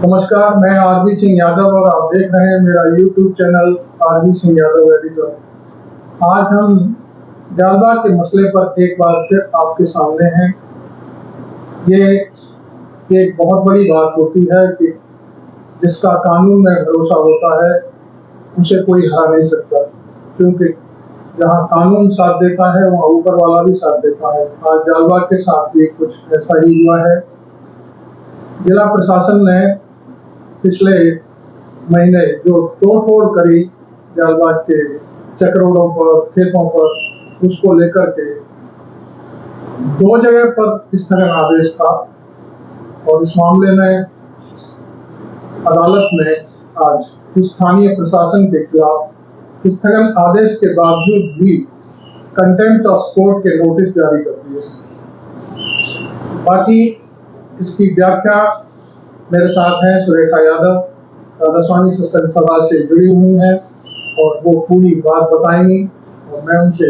नमस्कार, मैं आरबी सिंह यादव और आप देख रहे हैं मेरा YouTube channel RB Singh Yadav editor. आज हम जालबाग के मसले पर एक बार फिर आपके सामने हैं। ये एक बहुत बड़ी बात होती है कि जिसका कानून में भरोसा होता है उसे कोई हरा नहीं सकता, क्योंकि जहाँ कानून साथ देता है वहाँ ऊपर वाला भी साथ देता है। आज जालबाग के साथ भी कुछ ऐसा ही हुआ है। जिला प्रशासन ने पिछले महीने जो तोड़फोड़ करी जालबाग के चक रोडों पर, खेतों पर, उसको लेकर के 2 जगह पर स्थगन आदेश था और इस मामले में अदालत ने आज स्थानीय प्रशासन के खिलाफ स्थगन आदेश के बावजूद भी कंटेम्प्ट ऑफ कोर्ट के नोटिस जारी कर दिए। बाकी इसकी व्याख्या मेरे साथ हैं सुरेखा यादव, राधास्वामी सत्संग सभा से जुड़ी हुई हैं और वो पूरी बात बताएंगी और मैं उनसे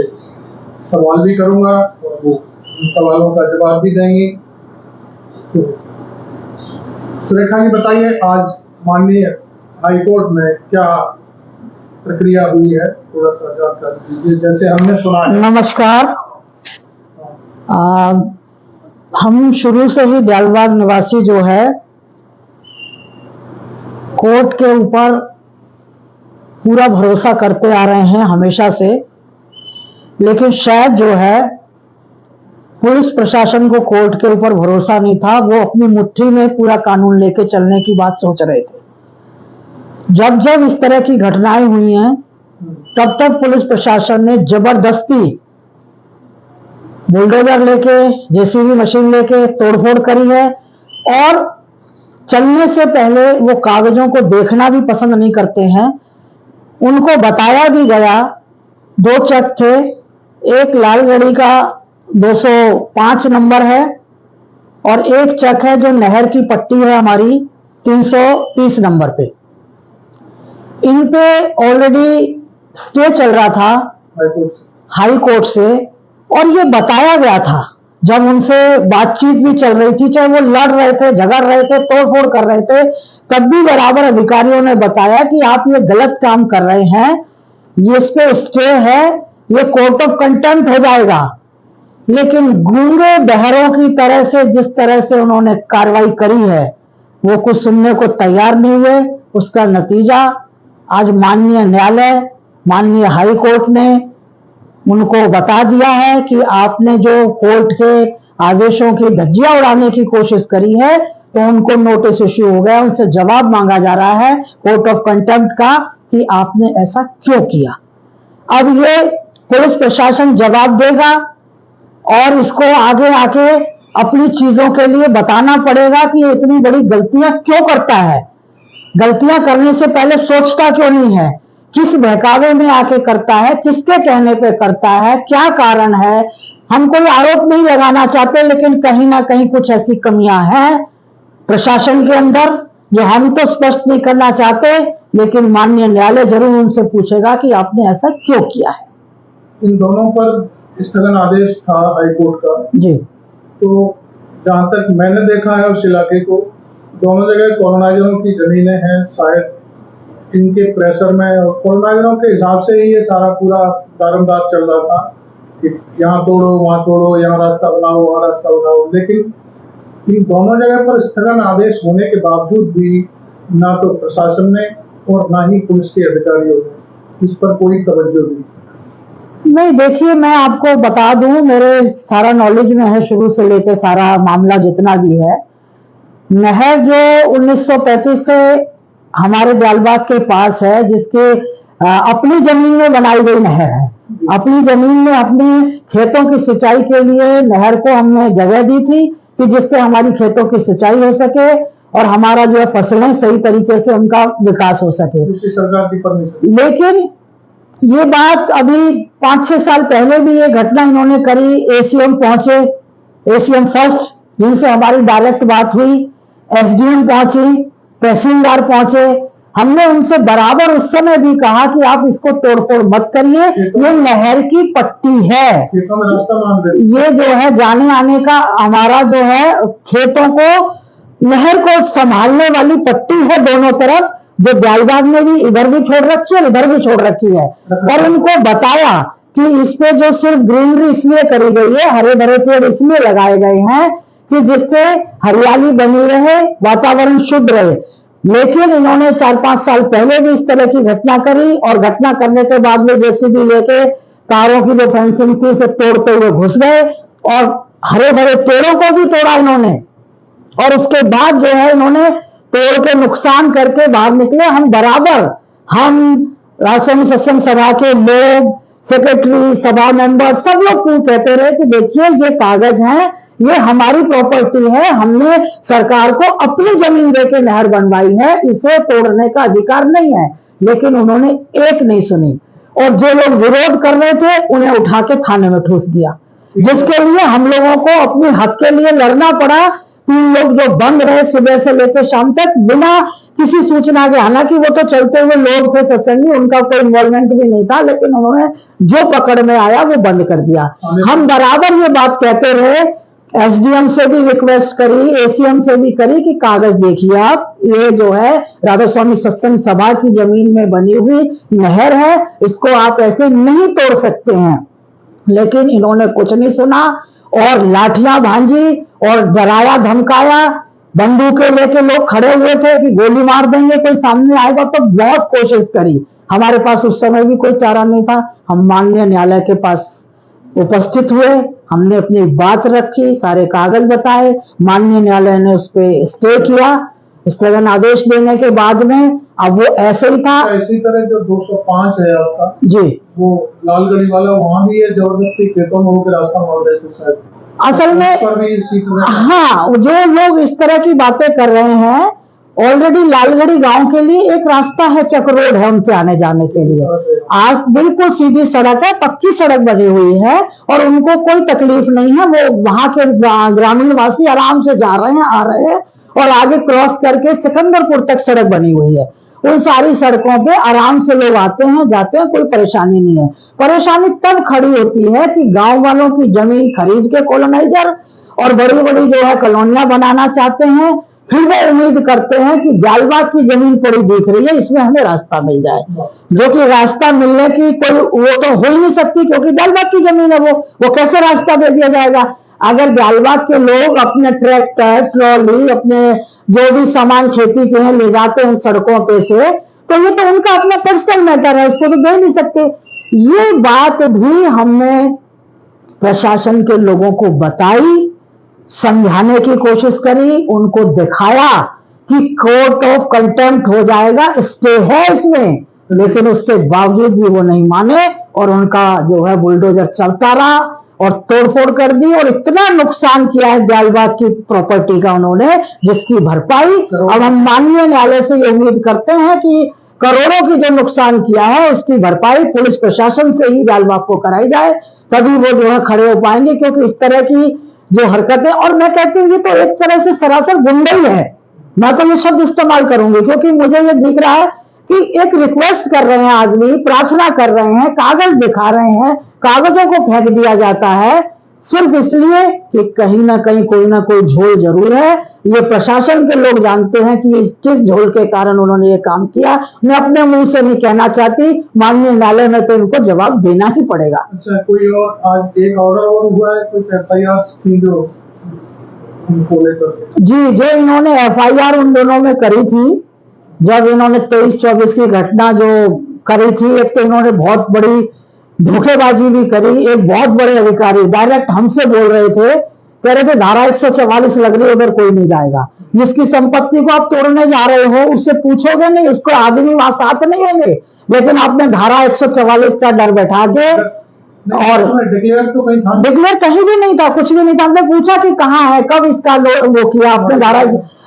सवाल भी करूंगा और वो उन सवालों का जवाब भी देंगी। तो सुरेखा जी बताइए, आज माननीय हाईकोर्ट में क्या प्रक्रिया हुई है, थोड़ा सा जानकारी दीजिए। जैसे हमने सुना है। नमस्कार। हम शुरू से ही जालबाग निवासी जो है कोर्ट के ऊपर पूरा भरोसा करते आ रहे हैं हमेशा से, लेकिन शायद जो है पुलिस प्रशासन को कोर्ट के ऊपर भरोसा नहीं था। वो अपनी मुट्ठी में पूरा कानून लेके चलने की बात सोच रहे थे। जब जब इस तरह की घटनाएं हुई हैं तब तब पुलिस प्रशासन ने जबरदस्ती बुलडोजर लेके, जेसीबी मशीन लेके तोड़फोड़ करी है और चलने से पहले वो कागजों को देखना भी पसंद नहीं करते हैं। उनको बताया भी गया 2 चेक थे, एक लालगढ़ी का 205 नंबर है और एक चेक है जो नहर की पट्टी है हमारी 330 नंबर पे। इन पे ऑलरेडी स्टे चल रहा था हाई कोर्ट से और ये बताया गया था। जब उनसे बातचीत भी चल रही थी, चाहे वो लड़ रहे थे, झगड़ रहे थे, तोड़फोड़ कर रहे थे, तब भी बराबर अधिकारियों ने बताया कि आप ये गलत काम कर रहे हैं, ये इस पे स्टे है, ये कोर्ट ऑफ कंटेम्प्ट हो जाएगा। लेकिन गूंगे बहरों की तरह से जिस तरह से उन्होंने कार्रवाई करी है वो कुछ सुनने को तैयार नहीं हुए। उसका नतीजा आज माननीय न्यायालय, माननीय हाई कोर्ट ने उनको बता दिया है कि आपने जो कोर्ट के आदेशों की धज्जियां उड़ाने की कोशिश करी है तो उनको नोटिस इश्यू हो गया, उनसे जवाब मांगा जा रहा है कोर्ट ऑफ कंटेम्प्ट का कि आपने ऐसा क्यों किया। अब ये पुलिस प्रशासन जवाब देगा और इसको आगे आके अपनी चीजों के लिए बताना पड़ेगा कि ये इतनी बड़ी गलतियां क्यों करता है, गलतियां करने से पहले सोचता क्यों नहीं है, किस बहकावे में आके करता है, किसके कहने पे करता है, क्या कारण है। हम कोई आरोप नहीं लगाना चाहते, लेकिन कहीं ना कहीं कुछ ऐसी कमियां हैं प्रशासन के अंदर जो हम तो स्पष्ट नहीं करना चाहते, लेकिन माननीय न्यायालय जरूर उनसे पूछेगा कि आपने ऐसा क्यों किया है। इन दोनों पर स्थगन आदेश था हाईकोर्ट का जी। तो जहां तक मैंने देखा है उस इलाके को, दोनों जगह कॉलोनाइजरों की जमीनें हैं। शायद इनके प्रेशर में और कॉलोनाइजरों के हिसाब से ही ये सारा पूरा दारमदार चल रहा था कि यहाँ तोड़ो, वहाँ तोड़ो, यहाँ रास्ता बनाओ, वहाँ रास्ता बनाओ। लेकिन इन दोनों जगह पर स्थगन आदेश होने के बावजूद भी ना तो प्रशासन ने और ना ही पुलिस के अधिकारियों ने इस पर कोई तवज्जो नहीं। देखिए, मैं आपको बता दूं, मेरे सारा नॉलेज में है शुरू से लेकर सारा मामला जितना भी है। नहर जो 1935 से हमारे जालबाग के पास है, जिसके अपनी जमीन में बनाई गई नहर है। अपनी जमीन में अपने खेतों की सिंचाई के लिए नहर को हमने जगह दी थी कि जिससे हमारी खेतों की सिंचाई हो सके और हमारा जो है फसलें सही तरीके से उनका विकास हो सके। सरकार की परमिशन। लेकिन ये बात अभी 5-6 साल पहले भी ये घटना इन्होंने करी। एसीएम पहुंचे, एसीएम फर्स्ट, जिनसे हमारी डायरेक्ट बात हुई, एसडीएम पहुंची, तहसीलदार पहुंचे। हमने उनसे बराबर उस समय भी कहा कि आप इसको तोड़फोड़ मत करिए, ये नहर की पट्टी है, ये जो है जाने आने का हमारा जो है खेतों को नहर को संभालने वाली पट्टी है दोनों तरफ, जो दयालबाग में भी इधर भी छोड़ रखी है, इधर भी छोड़ रखी है, और उनको बताया कि इस पे जो सिर्फ ग्रीनरी इसलिए करी गई है, हरे भरे पेड़ इसलिए लगाए गए हैं कि जिससे हरियाली बनी रहे, वातावरण शुद्ध रहे। लेकिन इन्होंने 4-5 साल पहले भी इस तरह की घटना करी, और घटना करने के बाद में जेसीबी लेके तारों की जो फेंसिंग थी उसे तोड़ते हुए घुस गए, और हरे भरे पेड़ों को भी तोड़ा इन्होंने, और उसके बाद जो है इन्होंने तोड़ के नुकसान करके बाहर निकले। हम राष्ट्रीय सत्संग सभा के लोग, सेक्रेटरी, सभा मेंबर, सब लोग क्यों कहते रहे कि देखिए ये कागज हैं, ये हमारी प्रॉपर्टी है, हमने सरकार को अपनी जमीन देके नहर बनवाई है, इसे तोड़ने का अधिकार नहीं है। लेकिन उन्होंने एक नहीं सुनी, और जो लोग विरोध कर रहे थे उन्हें उठा के थाने में ठूस दिया, जिसके लिए हम लोगों को अपने हक के लिए लड़ना पड़ा। 3 लोग जो बंद रहे सुबह से लेकर शाम तक बिना किसी सूचना के, हालांकि वो तो चलते हुए लोग थे सत्संगी, उनका कोई इन्वॉल्वमेंट भी नहीं था, लेकिन उन्होंने जो पकड़ में आया वो बंद कर दिया। हम बराबर ये बात कहते रहे, एसडीएम से भी रिक्वेस्ट करी, एसीएम से भी करी कि कागज देखिए आप, ये जो है राधा स्वामी सत्संग सभा की जमीन में बनी हुई नहर है, इसको आप ऐसे नहीं तोड़ सकते हैं। लेकिन इन्होंने कुछ नहीं सुना, और लाठियां भांजी और डराया धमकाया, बंदूकें लेके लोग खड़े हुए थे कि गोली मार देंगे कोई सामने आएगा, तो बहुत कोशिश करी। हमारे पास उस समय भी कोई चारा नहीं था, हम माननीय न्यायालय के पास उपस्थित हुए, हमने अपनी बात रखी, सारे कागज बताए, माननीय न्यायालय ने उस पर स्टे किया। स्थगन आदेश देने के बाद में अब वो ऐसे ही था। इसी तरह जो 205 है आपका जी, वो लालगढ़ी वाला, वहां भी है जबरदस्ती खेतों में होकर रास्ता मार रहे थे शायद, असल में हाँ, जो लोग इस तरह की बातें कर रहे हैं, ऑलरेडी लालगढ़ी गांव के लिए एक रास्ता है, चक रोड है उनके आने जाने के लिए, आज बिल्कुल सीधी सड़क है, पक्की सड़क बनी हुई है, और उनको कोई तकलीफ नहीं है। वो वहां के ग्रामीण वासी आराम से जा रहे हैं, आ रहे हैं, और आगे क्रॉस करके सिकंदरपुर तक सड़क बनी हुई है। उन सारी सड़कों पे आराम से लोग आते हैं, जाते हैं, कोई परेशानी नहीं है। परेशानी तब खड़ी होती है कि गांव वालों की जमीन खरीद के कॉलोनाइजर और बड़ी बड़ी जो है कॉलोनियां बनाना चाहते हैं, फिर वो उम्मीद करते हैं कि दयालबाग की जमीन पड़ी दिख रही है, इसमें हमें रास्ता मिल जाए, जो कि रास्ता मिलने की कोई वो तो हो ही नहीं सकती, क्योंकि दयालबाग की जमीन है, वो कैसे रास्ता दे दिया जाएगा। अगर दयालबाग के लोग अपने ट्रैक्टर, ट्रॉली, अपने जो भी सामान खेती के हैं ले जाते हैं सड़कों पे से, तो ये तो उनका अपना पर्सनल मैटर है, इसको तो दे नहीं सकते। ये बात भी हमने प्रशासन के लोगों को बताई, समझाने की कोशिश करी, उनको दिखाया कि कोर्ट ऑफ कंटेम्प्ट हो जाएगा, स्टे है इसमें, लेकिन उसके बावजूद भी वो नहीं माने, और उनका जो है बुलडोजर चलता रहा और तोड़फोड़ कर दी, और इतना नुकसान किया है दयालबाग की प्रॉपर्टी का उन्होंने, जिसकी भरपाई अब हम माननीय न्यायालय से ये उम्मीद करते हैं कि करोड़ों की जो नुकसान किया है उसकी भरपाई पुलिस प्रशासन से ही दयालबाग को कराई जाए, तभी वो जो है खड़े हो पाएंगे। क्योंकि इस तरह की जो हरकतें, और मैं कहती हूँ ये तो एक तरह से सरासर गुंडई है, मैं तो ये शब्द इस्तेमाल करूंगी, क्योंकि मुझे ये दिख रहा है कि एक रिक्वेस्ट कर रहे हैं आदमी, प्रार्थना कर रहे हैं, कागज दिखा रहे हैं, कागजों को फेंक दिया जाता है सिर्फ इसलिए कि कहीं ना कहीं कोई ना कोई झोल जरूर है। ये प्रशासन के लोग जानते हैं कि किस झोल के कारण उन्होंने ये काम किया। मैं अपने मुंह से नहीं कहना चाहती, माननीय न्यायालय में तो इनको जवाब देना ही पड़ेगा। अच्छा, कोई और आज एक ऑर्डर और हुआ है, कुछ एफआईआर थी जो उनको लेकर? जी, जो इन्होंने एफआईआर उन दोनों में करी थी, जब इन्होंने 23-24 की घटना जो करी थी, एक तो इन्होंने बहुत बड़ी धोखेबाजी भी करी। एक बहुत बड़े अधिकारी डायरेक्ट हमसे बोल रहे थे, कह रहे थे धारा 144 लग रही है, उधर कोई नहीं जाएगा, जिसकी संपत्ति को आप तोड़ने जा रहे हो उससे पूछोगे नहीं, उसको आदमी वहां साथ नहीं होंगे, लेकिन आपने धारा 144 का डर बैठा के, और डिक्लेयर कहीं भी नहीं था, कुछ भी नहीं था। हमने पूछा कि कहाँ है, कब इसका वो किया आपने, धारा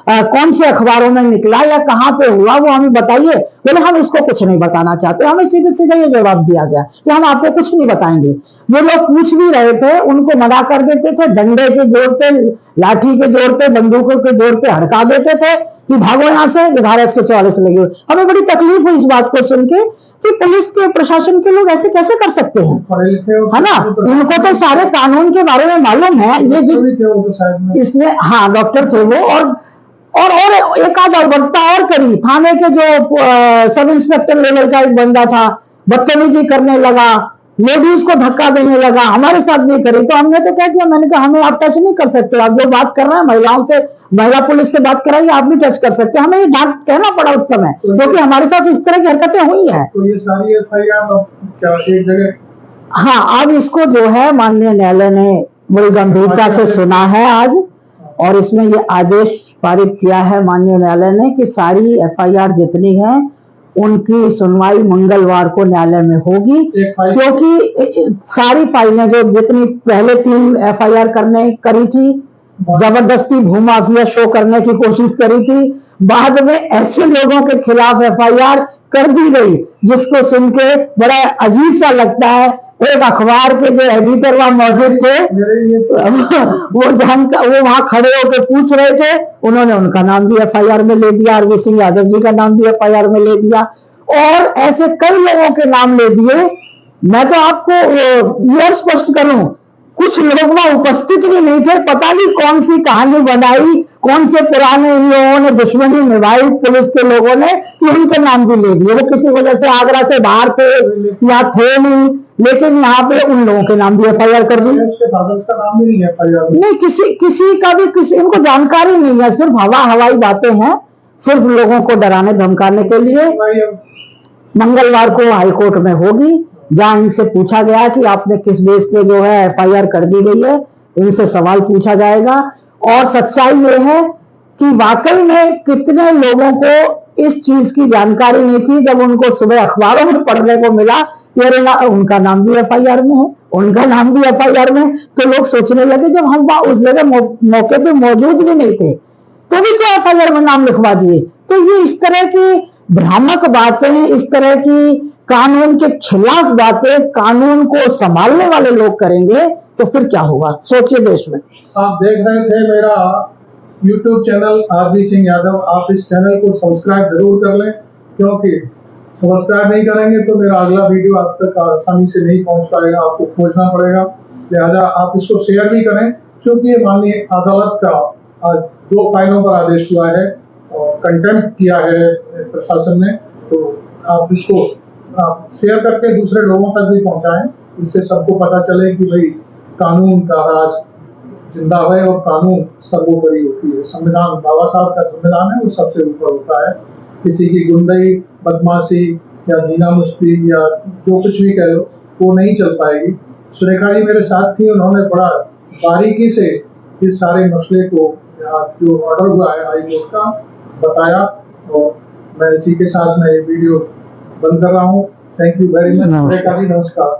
कौन से अखबारों में निकला या कहाँ पे हुआ, वो हमें बताइए। बोले हम इसको कुछ नहीं बताना चाहते। हमें सीधे सीधे ये जवाब दिया गया कि हम आपको कुछ नहीं बताएंगे। जो लोग पूछ भी रहे थे उनको मना कर देते थे, डंडे के जोर पे, लाठी के जोर पे, बंदूकों के जोर पे हड़का देते थे कि भागो यहाँ से, धारा 144 लगी हुई। हमें बड़ी तकलीफ हुई इस बात को सुन के कि पुलिस के प्रशासन के लोग ऐसे कैसे कर सकते हैं, है ना। उनको तो सारे कानून के बारे में मालूम है। ये जिस इसमें हाँ डॉक्टर थे वो, और और एक आध वर्षता और करी। थाने के जो सब इंस्पेक्टर लेवल का एक बंदा था, बदतमीजी करने लगा, लेडीज को धक्का देने लगा, हमारे साथ नहीं करी। तो हमने तो कह दिया, मैंने कहा हमें आप टच नहीं कर सकते, आप जो बात कर रहे हैं महिलाओं से, महिला पुलिस से बात कराइए, आप भी टच कर सकते हैं। हमें ये डांट कहना पड़ा उस समय, क्योंकि हमारे साथ इस तरह की हरकतें हुई हैं। तो ये सारी FIR क्या एक जगह? हाँ, अब इसको जो है माननीय न्यायालय ने बड़ी गंभीरता से सुना है आज, और इसमें ये आदेश पारित किया है माननीय न्यायालय ने कि सारी FIR जितनी है उनकी सुनवाई मंगलवार को न्यायालय में होगी, क्योंकि सारी फाइलें जो जितनी पहले 3 FIR करी थी, जबरदस्ती भूमाफिया शो करने की कोशिश करी थी, बाद में ऐसे लोगों के खिलाफ FIR कर दी गई जिसको सुन के बड़ा अजीब सा लगता है। एक अखबार के जो एडिटर वहां मौजूद थे, वो वहां खड़े होकर पूछ रहे थे, उन्होंने उनका नाम भी FIR में ले दिया, RV सिंह यादव जी का नाम भी FIR में ले दिया, और ऐसे कई लोगों के नाम ले दिए। मैं तो आपको ये स्पष्ट करूं, कुछ लोग वहां उपस्थित भी नहीं थे, पता नहीं कौन सी कहानी बनाई, कौन से पुराने इन लोगों ने दुश्मनी निभाई पुलिस के लोगों ने, कि उनके नाम भी ले दिए। वो किसी वजह से आगरा से बाहर थे या थे नहीं, लेकिन यहाँ पे उन लोगों के नाम भी FIR कर दी। उसके फादर का नाम भी नहीं है FIR में? नहीं, किसी का भी इनको जानकारी नहीं है, सिर्फ हवाई बातें हैं, सिर्फ लोगों को डराने धमकाने के लिए। मंगलवार को हाईकोर्ट में होगी, जहां इनसे पूछा गया कि आपने किस बेस पे जो है FIR कर दी गई है, इनसे सवाल पूछा जाएगा। और सच्चाई ये है कि वाकई में कितने लोगों को इस चीज की जानकारी नहीं थी, जब उनको सुबह अखबारों में पढ़ने को मिला कि अरे ना, उनका नाम भी FIR में है, उनका नाम भी FIR में, तो लोग सोचने लगे जब हम उस जगह मौके पे मौजूद भी नहीं थे तो भी तो FIR में नाम लिखवा दिए। तो ये इस तरह की भ्रामक बातें, इस तरह की कानून के खिलाफ बातें कानून को संभालने वाले लोग करेंगे तो फिर क्या होगा, सोचिए देश में। आप देख रहे थे मेरा YouTube channel RV Singh Yadav. आप इस चैनल को सब्सक्राइब जरूर कर लें, क्योंकि सब्सक्राइब नहीं करेंगे तो मेरा अगला वीडियो आप तक आसानी से नहीं पहुंच पाएगा, आपको खोजना पड़ेगा। लिहाजा आप इसको शेयर भी करें, क्योंकि ये माननीय अदालत का 2 फाइलों पर आदेश हुआ है और कंटेम्प्ट किया है प्रशासन ने। तो आप इसको शेयर करके दूसरे लोगों तक भी पहुंचाएं, इससे सबको पता चले कि भाई कानून का राज जिंदा है और कानून सर्वोपरि होती है। संविधान बाबा साहब का संविधान है, वो सबसे ऊपर होता है। किसी की गुंडई, बदमाशी या धीना मुश्ती या जो कुछ भी कह लो, वो नहीं चल पाएगी। सुरेखा जी मेरे साथ थी, उन्होंने बड़ा बारीकी से इस सारे मसले को जो ऑर्डर हुआ है हाई कोर्ट का बताया, और मैं इसी के साथ मैं ये वीडियो बंद कर रहा हूँ। Thank you very much Surekha ji, नमस्कार।